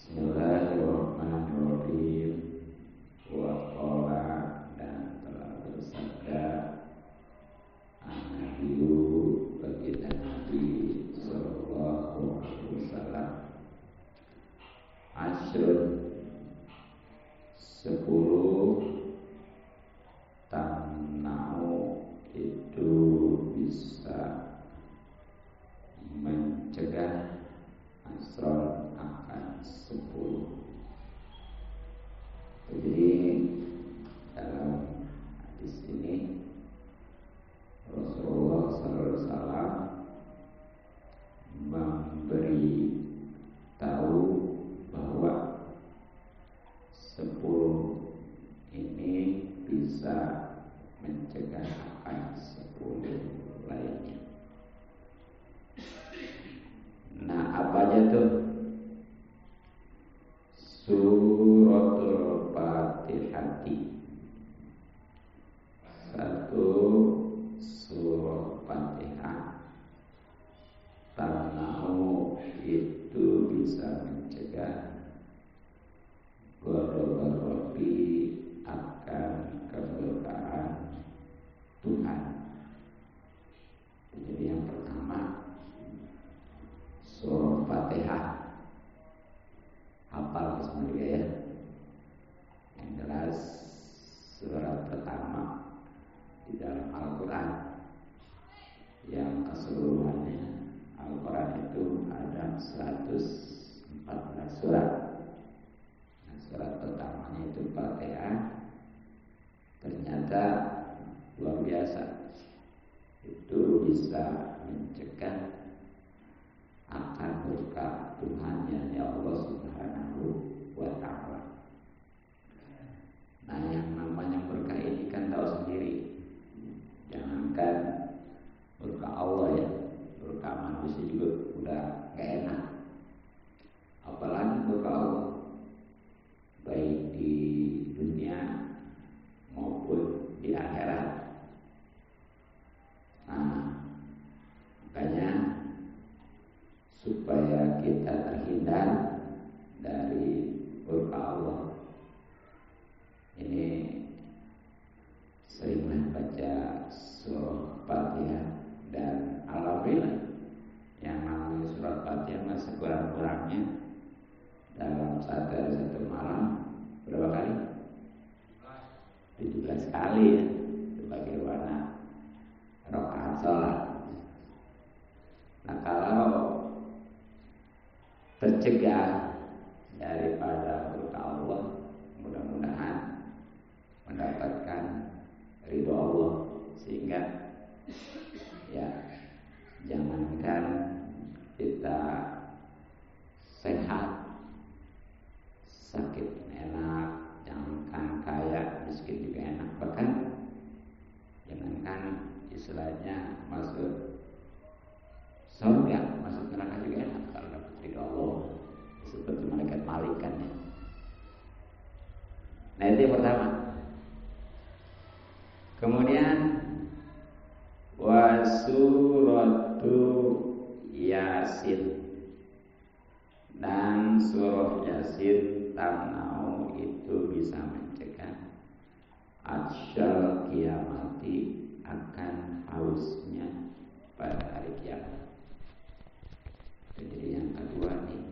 Bismillahirrahmanirrahim. Waqala, dan telah bersabda An-Nabiyyu, baginda Nabi sallallahu alaihi wasallam, Ashrun, 10 tamna'u itu bisa mencegah asron akan 10. Jadi dalam hadis ini Rasulullah SAW memberi tahu bahwa 10 ini bisa mencegah akan 10 lainnya. Nah, apa aja tuh? Suratul Fatihati. 1, surah Fatihah. Tamna'u itu bisa mencegah ghadabar Rabbi, akan kemurkaan Tuhan. Jadi yang pertama, surah Fatihah. Hafal semuanya ya. Yang jelas surat pertama di dalam Al-Quran, yang keseluruhannya Al-Quran itu ada 114 surat. Nah, surat pertamanya itu Fatihah. Ternyata luar biasa, itu bisa mencegah akan murka Tuhan, ya Allah Subhanahu wa ta'ala. Nah, yang namanya murka ini kan tahu sendiri. Jangankan murka Allah ya, murka manusia juga udah gak enak, apalagi murka Allah, baik di dunia maupun di akhirat. Nah, makanya supaya kita terhindar dari murka Allah, ini seringlah baca surah Fatihah. Dan alhamdulillah, yang namanya surat Fatihah masih kurang-kurangnya dalam satu malam berapa kali? 17 kali ya, sebagaimana rakaat sholat. Nah, kalau tercegah daripada murka Allah, mudah-mudahan mendapatkan ridho Allah, sehingga ya jangankan kita sehat, sakit enak, jangankan kaya, miskin juga enak, bahkan jangankan istilahnya masuk surga, masuk neraka juga enak kalau dapat ridho Allah, seperti malaikat ya. Nah, itu yang pertama. Kemudian wasuratu Yasin, dan surah Yasin tamna'u itu bisa mencegah atsyal kiamati, akan hausnya pada hari kiamat. Jadi yang kedua nih,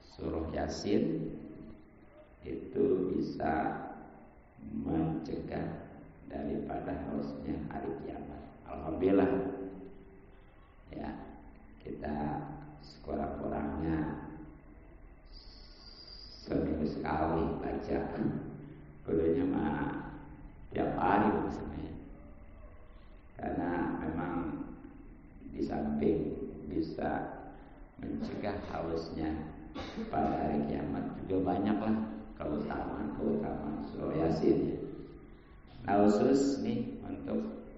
surah Yasin itu bisa mencegah daripada hausnya hari kiamat. Alhamdulillah ya, kita sekurang-kurangnya seminggu sekali baca. Kudunya mah tiap hari maksudnya, karena memang di samping bisa mencegah hausnya pada hari kiamat, juga banyaklah keutamaan surah Yasin ya. Nah, khusus nih untuk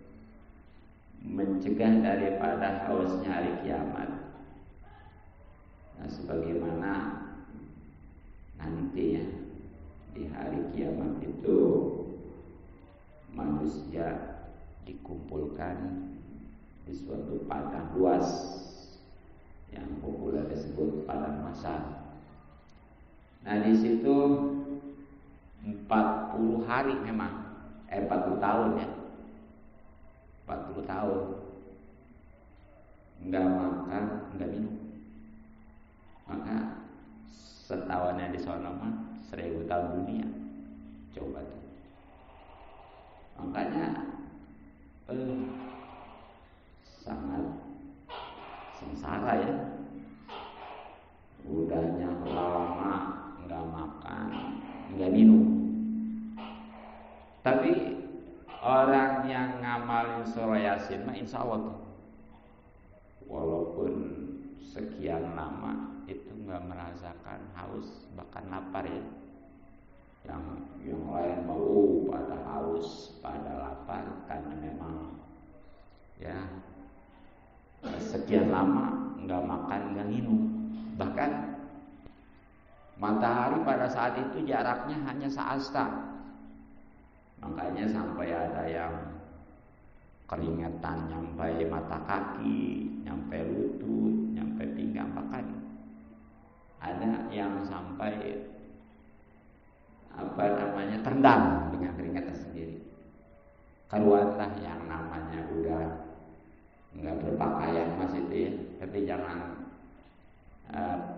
mencegah daripada hausnya hari kiamat. Nah, sebagaimana nanti ya, di hari kiamat itu manusia dikumpulkan di suatu padang luas yang populer disebut padang mahsyar. Nah di situ 40 hari memang 40 tahun ya, 40 tahun nggak makan, nggak minum. Maka setahuannya di sono mah 1000 tahun dunia. Coba tuh. Makanya sangat sengsara ya. Udahnya lama nggak makan, nggak minum. Tapi orang yang ngamalin surah Yasin mah insya Allah tuh, walaupun sekian lama itu nggak merasakan haus bahkan lapar ya. Yang lain mau pada haus, pada lapar karena memang ya sekian lama nggak makan, nggak minum. Bahkan matahari pada saat itu jaraknya hanya seasta. Makanya sampai ada yang keringetan nyampe mata kaki, nyampe lutut, nyampe pinggang, bahkan ada yang sampai terendam dengan keringetan sendiri. Keluarlah yang namanya udah nggak berpakaian mas itu ya, tapi jangan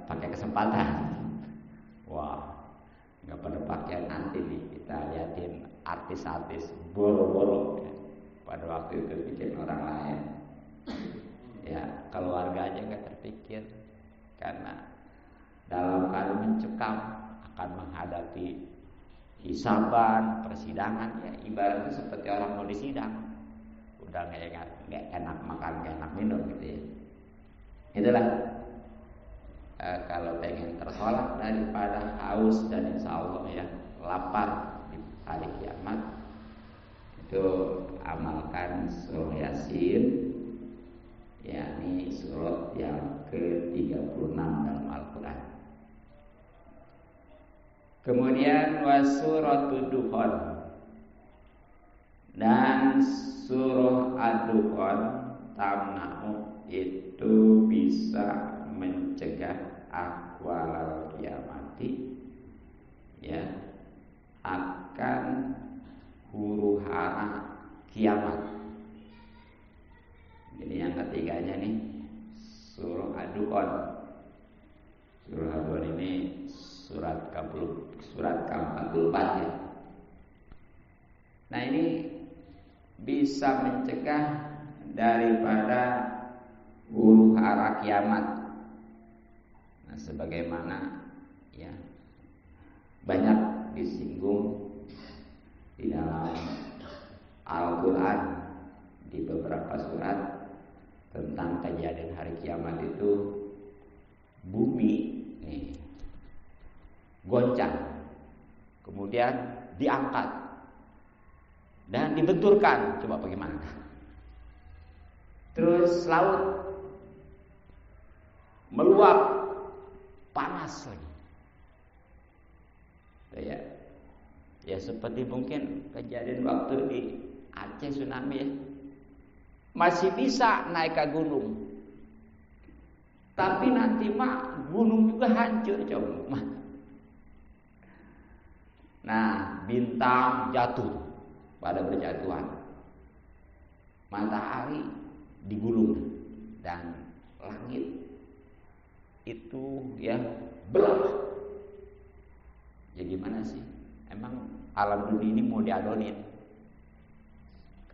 pakai kesempatan. Wah, nggak pada pakaian nanti nih kita liatin artis-artis boro-boro ya. Pada waktu itu bikin orang lain ya, keluarga aja nggak terpikir karena dalam keadaan mencekam akan menghadapi hisaban, persidangan ya, ibaratnya seperti orang mau disidang, udah nggak enak makan, nggak enak minum gitu ya. Itulah kalau pengen tertolak daripada haus dan insya Allah ya lapar di hari kiamat, itu amalkan surah Yasin, yakni surat yang ke-36 dalam Al-Quran. Kemudian wasuratul Dukhan, dan surah Ad-Dukhan tamna'u, itu bisa mencegah ahwalal kiamati ya, akan huru hara kiamat. Jadi yang ketiganya nih surah Ad-Dukhan. Surah Ad-Dukhan ini surat ke-44 ya. Nah ini bisa mencegah daripada huru hara kiamat. Nah sebagaimana ya banyak disinggung di dalam Al-Quran di beberapa surat tentang kejadian hari kiamat itu, bumi nih goncang, kemudian diangkat dan dibenturkan. Coba bagaimana? Terus laut meluap panas lagi. Ya seperti mungkin kejadian waktu di Aceh tsunami ya. Masih bisa naik ke gunung, tapi nanti mah gunung juga hancur coba. Nah, bintang jatuh pada berjatuhan, matahari digulung, dan langit itu ya belah. Ya gimana sih? Emang alam dunia ini mau diadonin?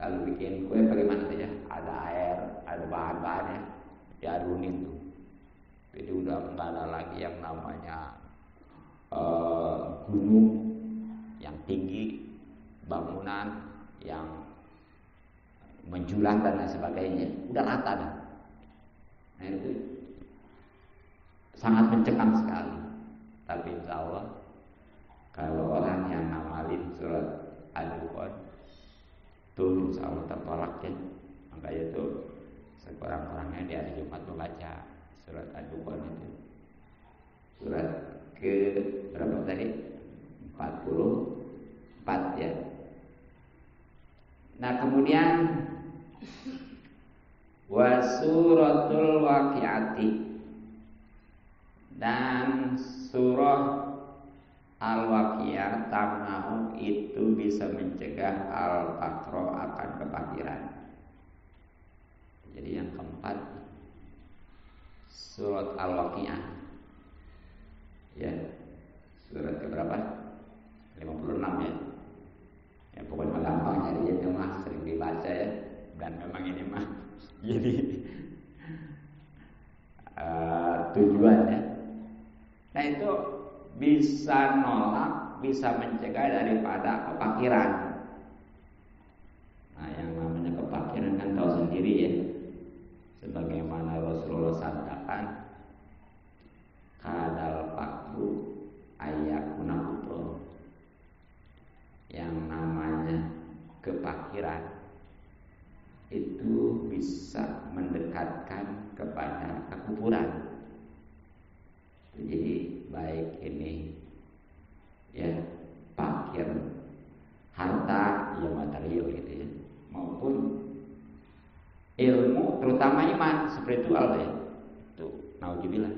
Kalau bikin kue bagaimana tuh ya? Ada air, ada bahan-bahannya, diadonin tuh. Jadi udah nggak ada lagi yang namanya gunung yang tinggi, bangunan yang menjulang dan lain sebagainya, udah rata dah. Nah itu sangat mencekam sekali. Tapi insya Allah kalau orang yang ngamalin surat Ad-Dukhan tuh insya Allah tertolak ya. Makanya itu sekurang-kurangnya di hari Jumat membaca surat Ad-Dukhan itu. Surat ke berapa tadi? 44 ya. Nah kemudian wasuratul waqi'ati, Dan surah Al-Waqiah tamna'u itu bisa mencegah al-faqra akan kefakiran. Jadi yang keempat surat Al-Waqiah. Ya. Surat keberapa? 56 ya. Ya pokoknya gampang nyarinya itu mah, sering dibaca ya. Dan memang ini mah jadi tujuan ya. Nah itu bisa nolak, bisa mencegah daripada kefakiran. Nah yang namanya kefakiran kan tahu sendiri ya. Sebagaimana Rasulullah sabdakan, kadal fakru ayakuna kufur. Yang namanya kefakiran itu bisa mendekatkan kepada kekufuran. Jadi baik ini ya fakir harta ya material gitu ya, maupun ilmu terutama iman spiritual ya, itu naudzubillah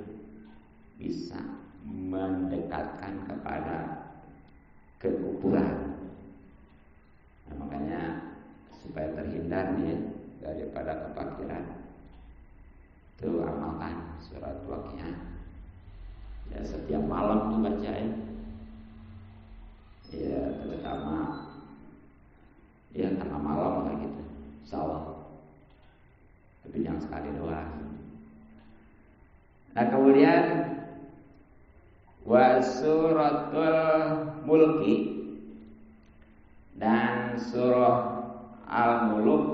bisa mendekatkan kepada kekufuran. Nah, makanya supaya terhindar nih ya daripada kefakiran itu amalkan surat Waqiah. Ya setiap malam tuh baca ya. Ya terutama ya tengah malam lah gitu. Insyaallah. Tapi jangan sekali doang. Nah kemudian wa suratul mulki dan surah Al-Mulk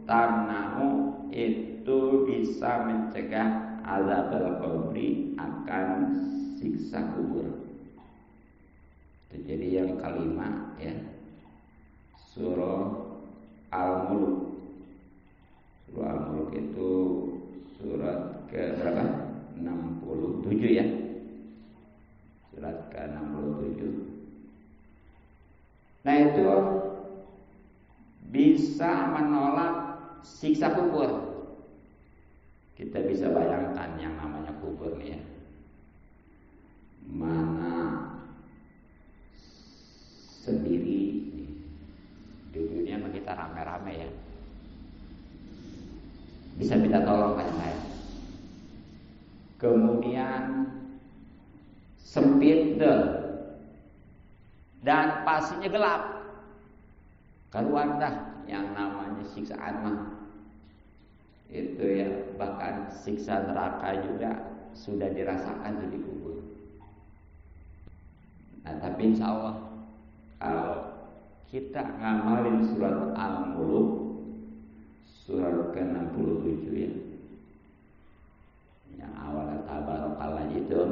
tamna'u itu bisa mencegah azabul qabri akan siksa kubur. Itu jadi yang kelima ya. Surah Al-Mulk. Surah Al-Mulk itu surat ke berapa? 67 ya. Surat ke-67. Nah itu bisa menolak siksa kubur. Kita bisa bayangkan yang namanya kubur nih ya. Mana sendiri di dunia mah kita rame-rame ya. Bisa minta tolong kan saya. Kemudian sempit deh. Dan pastinya gelap. Keluar dah yang namanya siksaan mah. Itu ya, bahkan siksa neraka juga sudah dirasakan di kubur. Nah tapi insya Allah kalau kita ngamalin surat Al-Mulk surat ke-67 ya, yang awal tabarokallah itu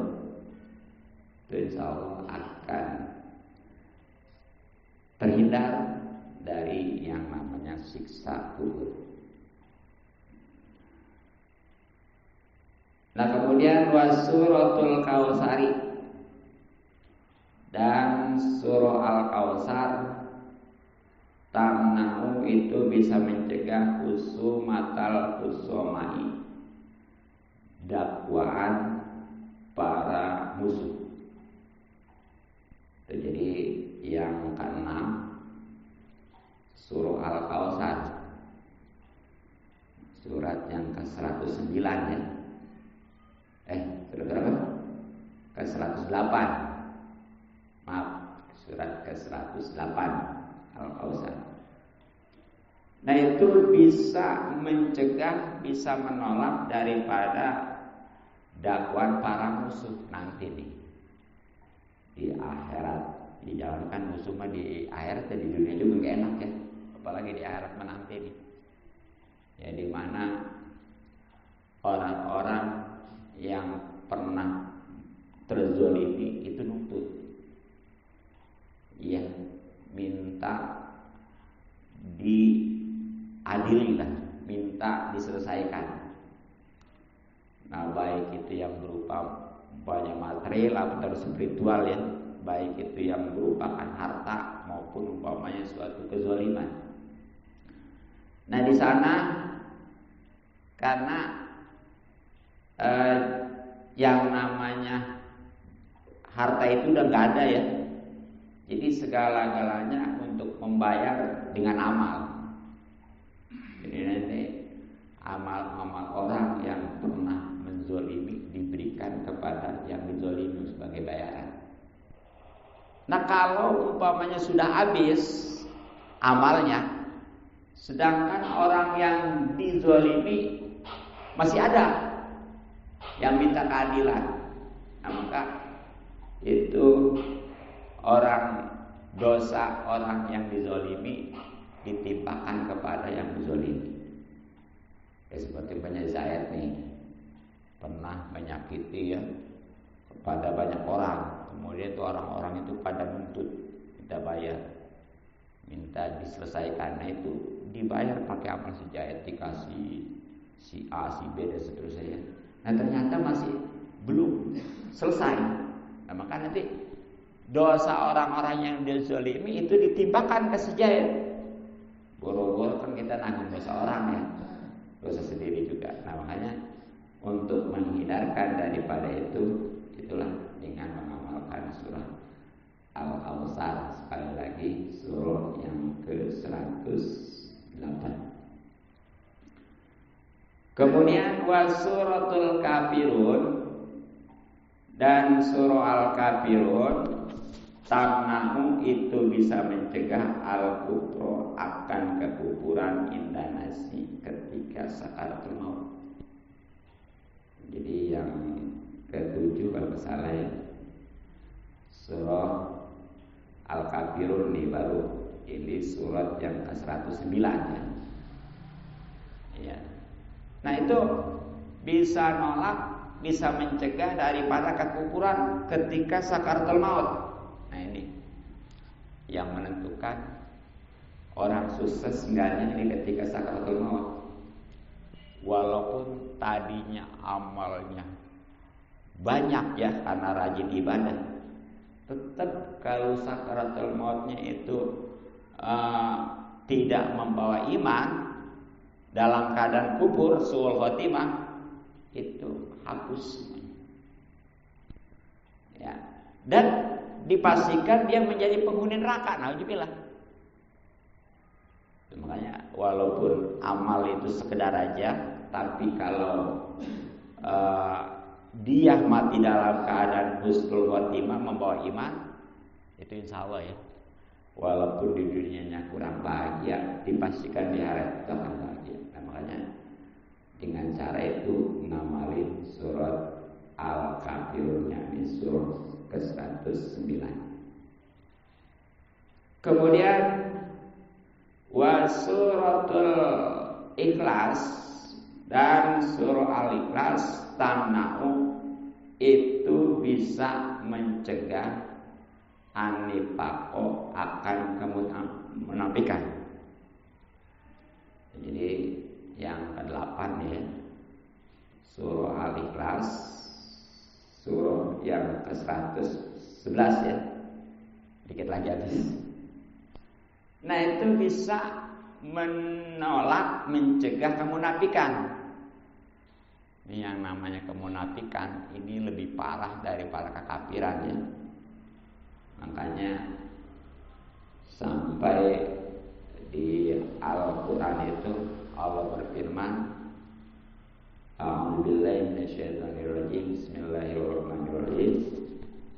insya Allah akan terhindar dari yang namanya siksa kubur. Nah kemudian wasuratul Kautsari dan surah Al-Kautsar tamna'u itu bisa mencegah husumatal husomai, dakwaan para musuh. Jadi yang keenam surah Al-Kautsar, surat yang ke-109 ya. Surat berapa? Ke-108. Maaf, surat ke-108 Al-Kautsar. Nah itu bisa mencegah, bisa menolak daripada dakwaan para musuh nanti nih di akhirat. Dijalankan musuh mah di akhirat dan di dunia juga gak enak ya, apalagi di akhirat menanti nih. Ya di mana orang-orang yang pernah terzolimi itu nuntut, ya minta diadili lah, minta diselesaikan. Nah baik itu yang berupa banyak material atau spiritual ya, baik itu yang merupakan harta maupun umpamanya suatu kezaliman. Nah di sana karena yang namanya harta itu udah nggak ada ya. Jadi segala-galanya untuk membayar dengan amal. Jadi nanti amal-amal orang yang pernah menzolimi diberikan kepada yang dizolimi sebagai bayaran. Nah kalau umpamanya sudah habis amalnya, sedangkan orang yang dizolimi masih ada yang minta keadilan, nah, maka itu orang dosa orang yang dizolimi ditimpakan kepada yang dizolimi. Ya, seperti Penyair Zaid nih pernah menyakiti ya kepada banyak orang, kemudian itu orang-orang itu pada menuntut minta bayar, minta diselesaikan. Nah itu dibayar pakai amal si Zaid, dikasih si A, si B dan seterusnya. Nah ternyata masih belum selesai. Nah maka nanti dosa orang-orang yang dizalimi itu ditimpakan ke si Zaid. Boro-boro kan kita nanggung dosa orang ya, dosa sendiri juga. Nah makanya untuk menghindarkan daripada itu, itulah dengan mengamalkan surah Al-Awsar. Sekali lagi surah yang ke-108. Kemudian wasuratul kafirun, dan surah Al-Kafirun tamnahu itu bisa mencegah al-kufra akan kekufuran indanasi ketika sakaratul maut. Jadi yang ke-7 kalau salah ya, surah Al-Kafirun nih baru, ini surat yang ke-109 ya. Ya. Nah itu bisa nolak, bisa mencegah daripada kekufuran ketika sakaratul maut. Nah ini yang menentukan orang sukses enggaknya ini ketika sakaratul maut. Walaupun tadinya amalnya banyak ya karena rajin ibadah, tetap kalau sakaratul mautnya itu tidak membawa iman, dalam keadaan kufur, suul khotimah, itu hapus. Ya. Dan dipastikan dia menjadi penghuni neraka. Nauzubillah. Makanya walaupun amal itu sekedar aja, tapi kalau dia mati dalam keadaan husnul khotimah, membawa iman, itu insya Allah ya, walaupun di dunianya kurang bahagia, dipastikan di akhirat akan bahagia. Nah, makanya dengan cara itu ngamalin surat Al-Kafirun, yakni surah ke-109. Kemudian wasuratul Ikhlas, dan surah Al-Ikhlas tamna'u itu bisa mencegah anifaqo akan kemunafikan. Jadi yang ke-8 ya, surah Al-Ikhlas, surah yang ke-111 ya, dikit lagi habis. Nah itu bisa menolak, mencegah kemunafikan. Ini yang namanya kemunafikan ini lebih parah daripada kekafiran ya. Makanya sampai di Al-Quran itu Allah berfirman, A'udzubillahi minasyaitonirrajim, Bismillahirrahmanirrahim,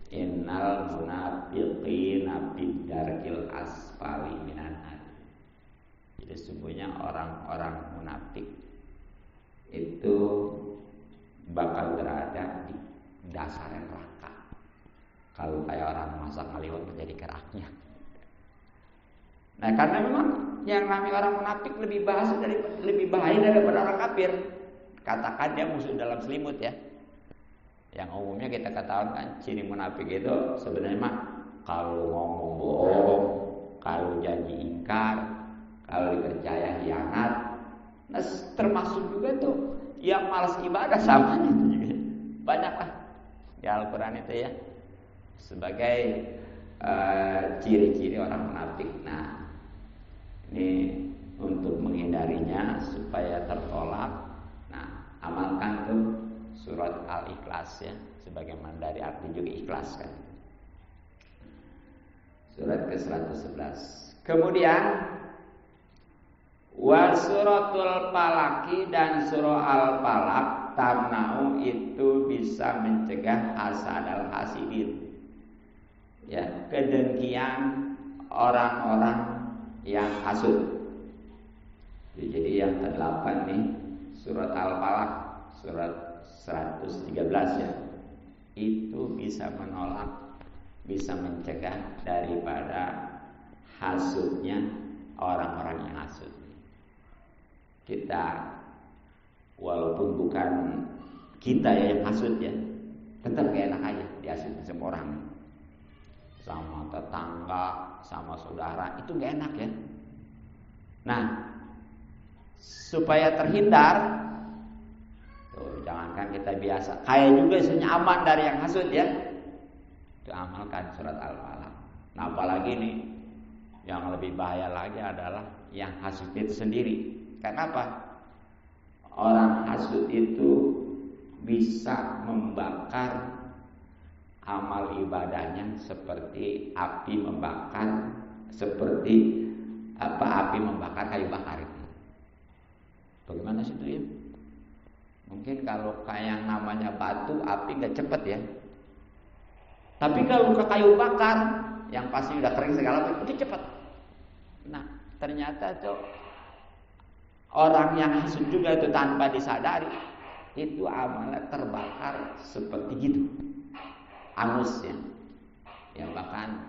Innal munafiqina fid darkil asfali minan nar. Jadi sesungguhnya orang-orang munafik itu bakal berada di dasar neraka. Kalau kayak orang masak ngaliwat menjadi keraknya. Nah karena memang yang namanya orang munafik lebih bahaya daripada orang kafir. Katakan dia musuh dalam selimut ya. Yang umumnya kita ketahui kan ciri munafik itu sebenarnya mah kalau ngomong bohong, kalau janji ingkar, kalau dipercaya hianat. Nah termasuk juga tuh yang malas ibadah sama itu juga. Banyak lah di Al-Quran itu ya sebagai ciri-ciri orang munafik. Nah ini untuk menghindarinya supaya tertolak. Nah amalkan tuh surat Al-Ikhlas ya, sebagaimana dari arti juga ikhlas kan. Surat ke-111. Kemudian wa suratul Falaki dan surah Al-Falaq tamna'u itu bisa mencegah hasadal hasidin. Ya, kedengkian orang-orang yang hasud. Jadi yang ke-8 nih surat Al-Falaq, surat 113 ya. Itu bisa menolak, bisa mencegah daripada hasudnya orang-orang yang hasud. Kita walaupun bukan kita yang hasud ya, tetap gak enak aja dihasud sama orang, sama tetangga, sama saudara, itu gak enak ya. Nah, supaya terhindar, tuh, jangankan kita biasa, kayak juga isinya aman dari yang hasud ya, itu amalkan surat Al-Falaq. Nah, apalagi nih yang lebih bahaya lagi adalah yang hasud itu sendiri. Kenapa? Orang hasud itu bisa membakar amal ibadahnya seperti api membakar, seperti api membakar kayu bakar itu. Bagaimana sih itu ya? Mungkin kalau kayak yang namanya batu, api nggak cepet ya. Tapi kalau ke kayu bakar, yang pasti udah kering segala macam, itu cepet. Nah, ternyata tuh orang yang hasud juga itu tanpa disadari, itu amalnya terbakar seperti gitu, angusnya. Ya bahkan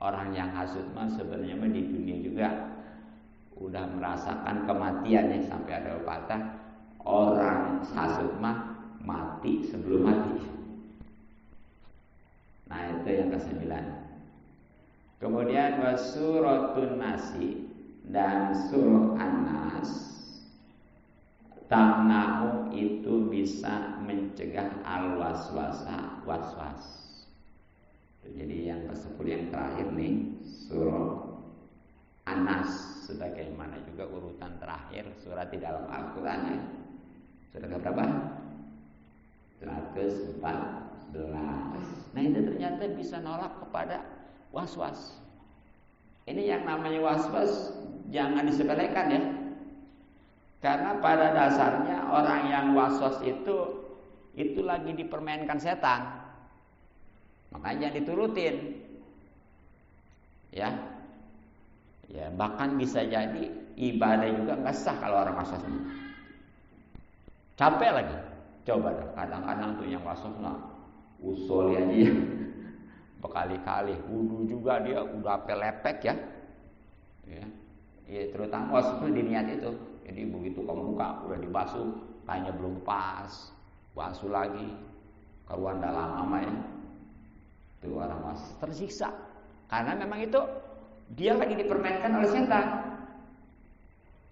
orang yang hasud mah sebenarnya di dunia juga udah merasakan kematian ya, sampai ada pepatah orang hasud mah mati sebelum mati. Nah itu yang ke-9. Kemudian wasuratun nasi dan surah An-Nas tamna'u itu bisa mencegah al-waswasa, waswas. Jadi yang ke-10 yang terakhir nih surah An-Nas, sebagaimana juga urutan terakhir surat di dalam Al-Quran ya. Surat berapa? 114. Nah itu ternyata bisa nolak kepada waswas. Ini yang namanya waswas jangan disepelekan ya. Karena pada dasarnya orang yang waswas itu lagi dipermainkan setan. Makanya diturutin. Ya. Ya, bahkan bisa jadi ibadah juga enggak sah kalau orang waswas. Capek lagi. Coba dah, kadang-kadang tuh yang waswas lah usul aja ya. Berkali-kali wudu juga dia udah pelepek ya. Ya, terutama waswas di niat itu. Jadi begitu kamu buka udah dibasuh, kayaknya belum pas, basuh lagi, keluar dalam lama ya. Itu orang waswas tersiksa karena memang itu dia lagi dipermainkan oleh setan.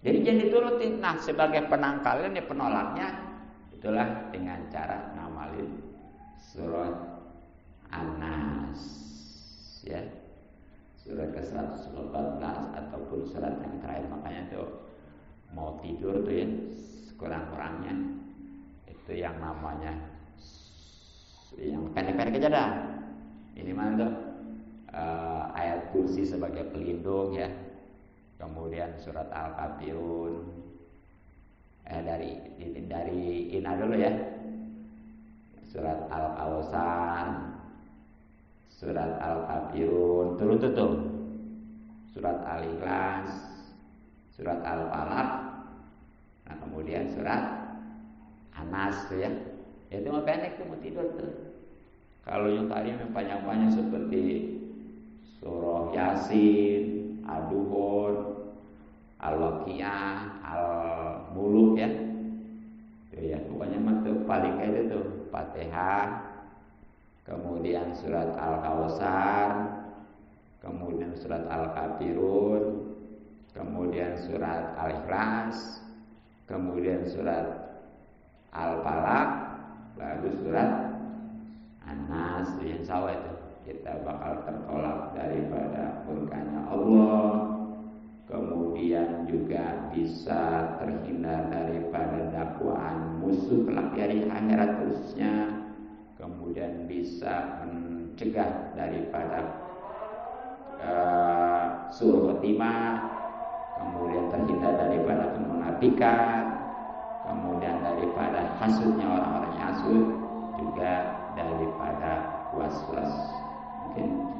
Jadi jangan diturutin. Nah, sebagai penangkalnya, penolaknya itulah dengan cara ngamalin surat An-Nas ya, surat ke-114 ataupun surat yang terakhir. Makanya tuh mau tidur tuh ya kurang-kurangnya itu yang namanya yang pendek-pendek aja dah. Ini mana tuh ayat kursi sebagai pelindung ya. Kemudian surat Al-Kafirun dari Ina dulu ya. Surat Al-Kautsar, surat Al-Kafirun, turun tuh. Surat Al-Ikhlas, surat Al-Falaq. Nah, kemudian surat An-Nas tuh ya. Itu mah pendek tuh mau tidur tuh. Kalau yang tadi yang panjang-panjang seperti surah Yasin, Ad-Duhur, Al-Waqiah, Al-Muluk ya. Tuh ya, pokoknya mah tuh paling kayak itu tuh Fatihah, kemudian surat Al-Kautsar, kemudian surat Al-Kafirun, kemudian surat Al-Ikhlas, kemudian surat Al-Falaq, lalu surat An-Nas. Insya Allah itu kita bakal tertolak daripada murkanya Allah, kemudian juga bisa terhindar daripada dakwaan musuh kelak di hari akhirat khususnya, kemudian bisa mencegah daripada suul khotimah, kemudian terhindar daripada kemunafikan, kemudian daripada hasudnya orang-orang yang hasud, juga daripada was-was. Mungkin